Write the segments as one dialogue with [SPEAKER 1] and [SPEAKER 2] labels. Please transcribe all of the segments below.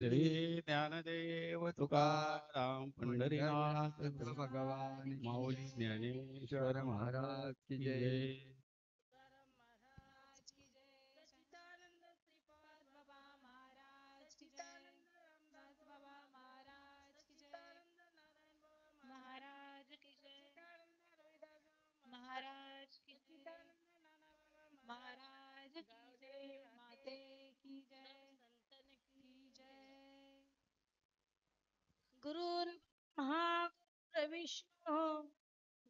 [SPEAKER 1] श्री ज्ञानदेव तुकाराम पंढरीनाथ भगवान माऊली ज्ञानेश्वर महाराज की जय.
[SPEAKER 2] तुकाराम महाराज की जय. सच्चिदानंद श्रीपाद बाबा महाराज की जय. रामदास बाबा महाराज की जय. नारायण बाबा महाराज की जय. महाराज की जय. महाराज की जय. माते की जय. संतन की जय. गुरुर्ब्रह्मा गुरुर्विष्णू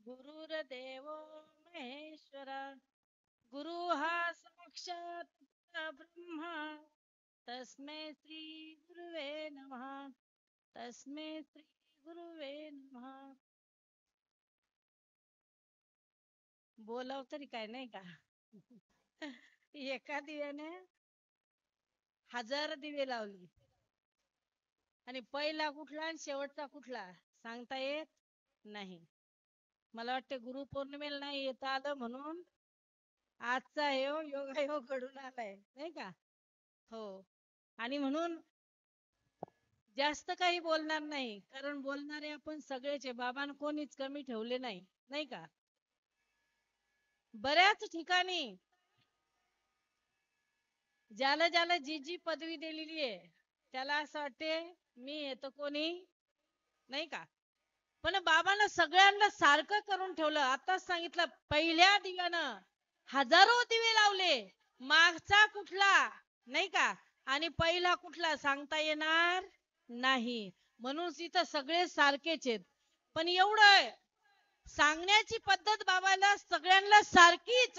[SPEAKER 2] गुरुर्देव महेश्वर. गुरु हा साक्षात ब्रह्मा तस्मै श्री गुरुवे नमः. तस्मै श्री गुरुवे नमः. बोलाव तरी काय नाही का. एका दिव्याने 1000 दिवे लावली आणि पहिला कुठला आणि शेवटचा कुठला सांगता येत नाही. मला वाटते गुरुपौर्णिमेला नाही येता आलं म्हणून आजचा योगायोग घडून आलाय नाही का. हो आणि म्हणून जास्त काही बोलणार नाही कारण बोलणारे आपण सगळेचे. बाबांना कोणीच कमी ठेवले नाही नाही का. बऱ्याच ठिकाणी ज्याला ज्याला जी जी पदवी दिलेली आहे त्याला असं वाटते मी येतो कोणी नाही का. पण बाबांना सगळ्यांना सारखं करून ठेवलं. आताच सांगितलं पहिल्या दिव्यानं 1000 दिवे लावले. मागचा कुठला नाही का आणि पहिला कुठला सांगता येणार नाही. म्हणून इथं सगळे सारखेच आहेत. पण एवढं सांगण्याची पद्धत बाबाला सगळ्यांना सारखीच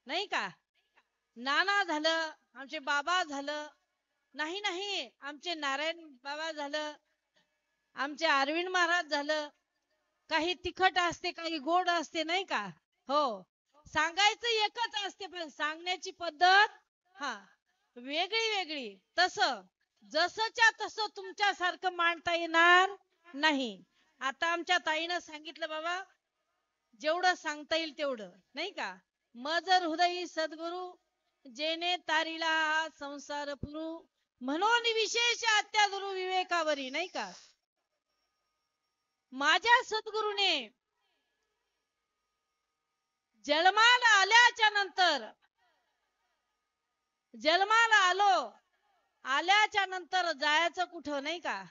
[SPEAKER 2] नाही का. नाना झालं आमचे बाबा झालं नाही नाही आमचे नारायण बाबा झालं आमचे अरविंद महाराज झालं. काही तिखट असते काही गोड असते नाही का. हो सांगायचं एकच असते पण सांगण्याची पद्धत हा वेगळी वेगळी. तसं जसंच्या तसं तुमच्यासारखं मांडता येणार नाही. आता आमच्या ताईनं सांगितलं बाबा जेवढं सांगता येईल तेवढं नाही का. मजर हृदयी सद्गुरु जेने तारिला हा संसार पुरू म्हणून विशेष अत्यादुरु विवेकावरी नाही का. माझ्या सद्गुरूने जन्माला आल्याच्या नंतर जन्माला आल्याच्या नंतर जायचं कुठं नाही का.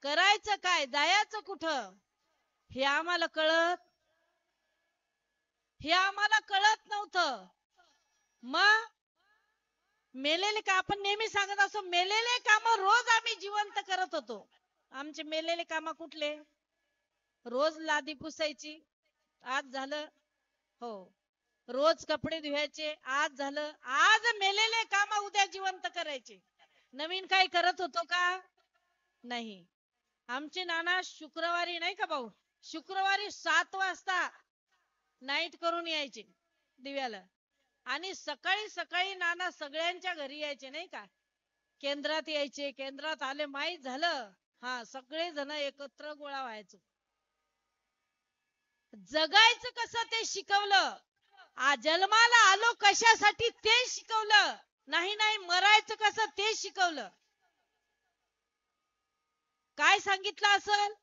[SPEAKER 2] करायचं काय जायचं कुठं हे आम्हाला कळत नव्हतं. मग मेलेले का आपण नेहमी सांगत असो मेलेले काम रोज आम्ही जिवंत करत होतो. आमचे मेलेले काम कुठले. रोज लादी पुसायची आज झालं. हो रोज कपडे धुवायचे आज झालं. आज मेलेले काम उद्या जिवंत करायचे. नवीन काही करत होतो का नाही. आमचे नाना शुक्रवारी नाही का भाऊ शुक्रवारी 7 वाजता नाईट करून यायचे दिव्याला आणि सकाळी सकाळी नाना सगळ्यांच्या घरी यायचे नाही का. केंद्रात यायचे. केंद्रात आले माहीत झालं हा सगळे जण एकत्र गोळा व्हायचं. जगायचं कसं ते शिकवलं. जन्माला आलो कशासाठी ते शिकवलं. नाही नाही मरायचं कसं ते शिकवलं. काय सांगितलं असेल.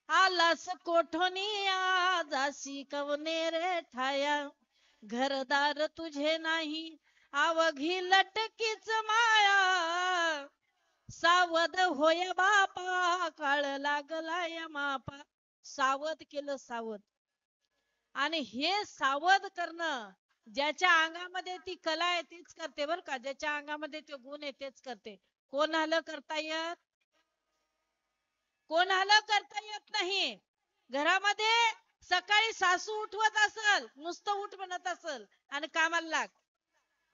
[SPEAKER 2] आलास कोठोनी आजासी कवने रे ठाया घरदार तुझे नाही अवघी लटकीच माया. सावध होय बापा काळ लागलाय मापा. सावध केलं सावध. आणि हे सावध करणं ज्याच्या अंगामध्ये ती कला आहे तीच करते बर का. ज्याच्या अंगामध्ये ते गुण आहे तेच करते. कोणाला करता येत नाही. घरामध्ये सकाळी सासू उठवत असल नुसतं उठ म्हणत असल आणि कामाला लाग.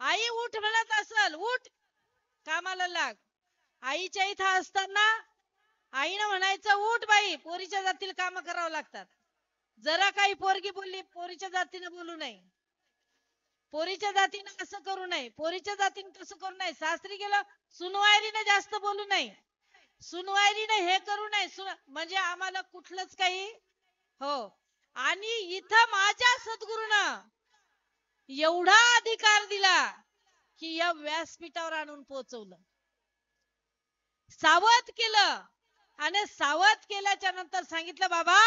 [SPEAKER 2] आई उठ म्हणत असल उठ कामाला लाग. आईच्या इथं असताना आईनं म्हणायचं उठ बाई पोरीच्या जातील काम करावं लागतात. जरा काही पोरगी बोलली पोरीच्या जातीनं बोलू नये. पोरीच्या जातीनं असं करू नये. पोरीच्या जातीनं तसं करू नये. सासरी गेलं सुनवायरीने जास्त बोलू नये. सुनवायरीने हे करू नये. म्हणजे आम्हाला कुठलंच काही हो. आणि इथं माझ्या सद्गुरूनं एवढा अधिकार दिला की या व्यासपीठावर आणून पोहोचवलं, सावध केलं. आणि सावध केल्याच्या नंतर सांगितलं, बाबा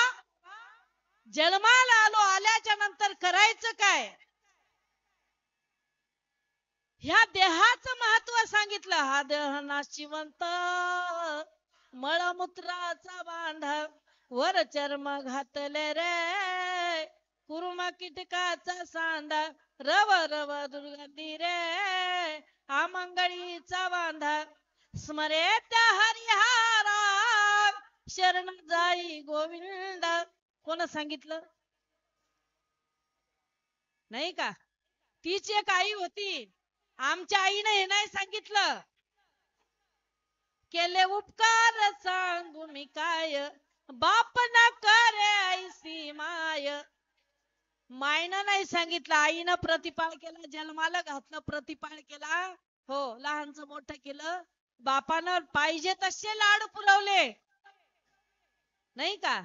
[SPEAKER 2] जन्माला आलो, आल्याच्या नंतर करायचं काय, ह्या देहाचं महत्व सांगितलं. हा देह नाशिवंत, मळमूत्राचा बांधा, वर चर्म घातले रे, कुर्म कीटकाचा सांधा, रव रव दुर्गंधी रे, आमंगळीचा बांधा, स्मरे त्या हरिहारा, शरण जाई गोविंद. कोण सांगितलं? नाही का? तीच एक आई होती. आमच्या आईने हे नाही सांगितलं. केले उपकार सांगू मी काय, बाप न करे ऐसी माय. मायनं नाही सांगितलं, आईनं प्रतिपाळ केला, जन्माला घातलं, प्रतिपाळ केला. हो, लहानचं मोठं केलं. बापानं पाहिजे तसे लाड पुरवले, नाही का?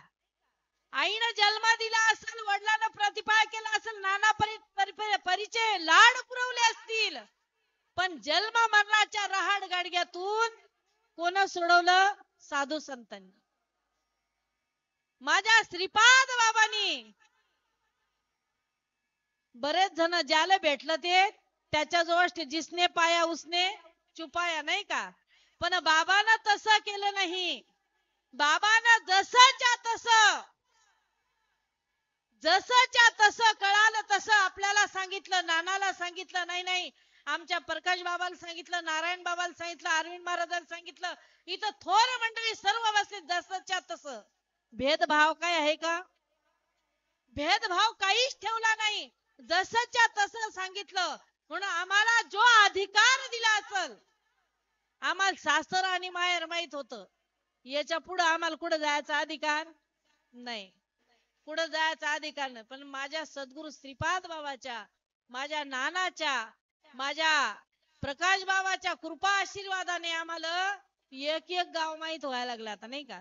[SPEAKER 2] आईनं जन्म दिला असेल, वडिलांना प्रतिपाळ केला असेल, नाना परिचय लाड पुरवले असतील, पण जन्म मरणाच्या रहाड गाडग्यातून कोण सोडवलं? साधू संतांनी. माझ्या श्रीपाद बाबांनी. बरेच जण ज्याला भेटलं ते त्याच्याजवळ जिसने पाया उसने चुपाया, नाही का? पण बाबानं तसं केलं नाही. बाबानं जसंच्या तसं कळालं तसं आपल्याला सांगितलं, नानाला सांगितलं. नाही नाही, आमच्या प्रकाश बाबाला सांगितलं, नारायण बाबाला सांगितलं, अरविंद महाराजांना सांगितलं. इथं थोर मंडळी सर्व बसले, जसंच्या तसं. भेदभाव काय आहे का? भेदभाव काहीच ठेवला नाही, जसंच्या तसं सांगितलं. म्हणून आम्हाला जो अधिकार दिला असेल, आम्हाला सासर आणि माहेर माहित होतं, याच्या पुढे आम्हाला कुठे जायचा अधिकार नाही, कुठे जायचा अधिकार नाही. पण माझ्या सद्गुरु श्रीपाद बाबाच्या, माझ्या नानाच्या, माझ्या प्रकाश बाबाच्या कृपा आशीर्वादाने आम्हाला एक एक गाव माहित व्हायला लागला आता, नाही का?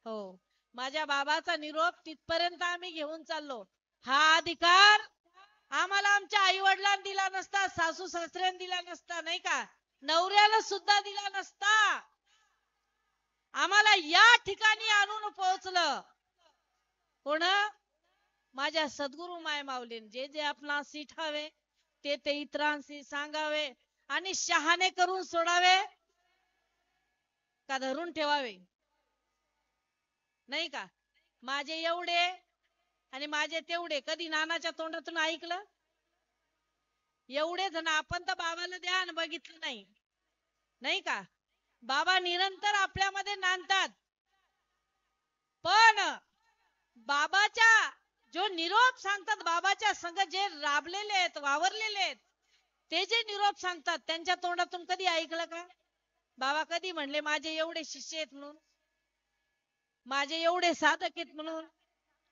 [SPEAKER 2] हो, माझ्या बाबाचा निरोप तिथपर्यंत आम्ही घेऊन चाललो. हा अधिकार आम्हाला आमच्या आई वडिलांनी दिला नसता, सासू सासऱ्यांनी दिला नसता, नाही का? नवऱ्याला सुद्धा दिला नसता. आम्हाला या ठिकाणी आणून पोहोचलं कोण? माझ्या सद्गुरु माय माऊलीन. जे जे आपणासी ठावे ते ते इतरांशी सांगावे, आणि शहाणे करून सोडावे का धरून ठेवावे, नाही का? माझे एवढे आणि माझे तेवढे कधी नानाच्या तोंडातून ऐकलं? एवढे जण आपण तर बाबाला ध्यान बघितलं नाही, नाही का? बाबा निरंतर आपल्यामध्ये नांदतात, पण बाबाच्या जो निरोप सांगतात, बाबाच्या संग जे राबलेले आहेत, वावरलेले आहेत, ते जे निरोप सांगतात, त्यांच्या तोंडातून कधी ऐकलं का? बाबा कधी म्हणले माझे एवढे शिष्य आहेत म्हणून, माझे एवढे साधक आहेत म्हणून?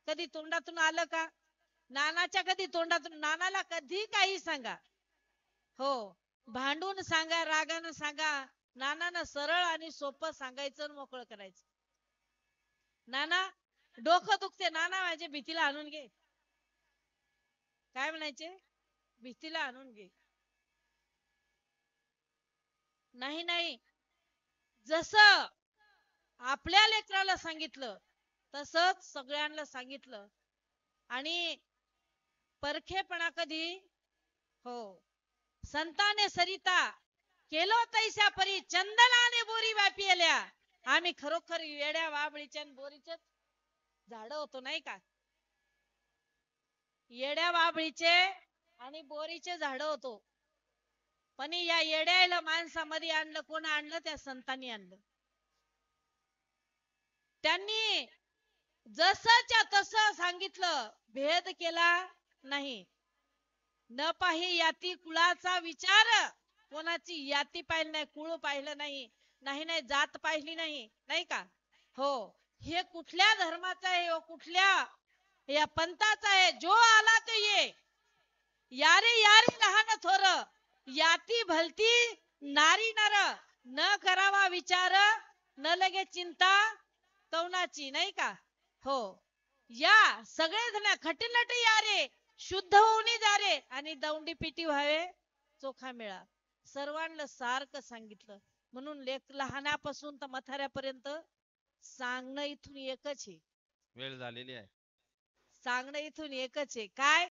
[SPEAKER 2] कधी तोंडातून आलं का? नानाच्या कधी तोंडातून? नानाला कधी काही सांगा, हो, भांडून सांगा, रागानं सांगा, नानानं सरळ आणि सोपं सांगायचं, मोकळं करायचं. नाना डोकं दुखते, नाना माझ्या भीतीला आणून घे. काय म्हणायचे? भीतीला आणून घे. नाही नाही, जसं आपल्या लेकराला सांगितलं तसंच सगळ्यांना सांगितलं. आणि परखेपणा कधी? हो, संताने सरिता केलो तैसा परी, चंदनाने बोरी व्यापिल्या. आम्ही खरोखर येड्या वाबळीच्या बोरीचे झाड होतो, नाही का? येड्या वाबळीचे आणि बोरीचे झाड होतो. पण या येड्याला माणसामध्ये आणलं, कोण आणलं? त्या संतांनी आणलं. त्यांनी जसंच्या तसं सांगितलं, भेद केला नाही. न पाही याती कुळाचा विचार, कोणाची याती पाहिली नाही, कुळ पाहिलं नाही, नाही नाही जात पाहिली नाही, नाही का? हो, हे कुठल्या धर्माचा आहे, हो कुठल्या या पंथाचा आहे? जो आला तो ये, यारे यारे लहान थोर, याती भलती नारी नर, न करावा विचार, न लगे चिंता कवनाची, नाही का? हो, या सगळे जण खटीनट यारे, शुद्ध होऊन जा रे, आणि दौंडी पिटी व्हावे चोखा मिळा. सर्वांना सारखं सांगितलं. म्हणून लहानापासून तर म्हाताऱ्यापर्यंत सांगणं इथून एकच आहे.
[SPEAKER 1] वेळ झालेली आहे.
[SPEAKER 2] सांगणं इथून एकच आहे. काय?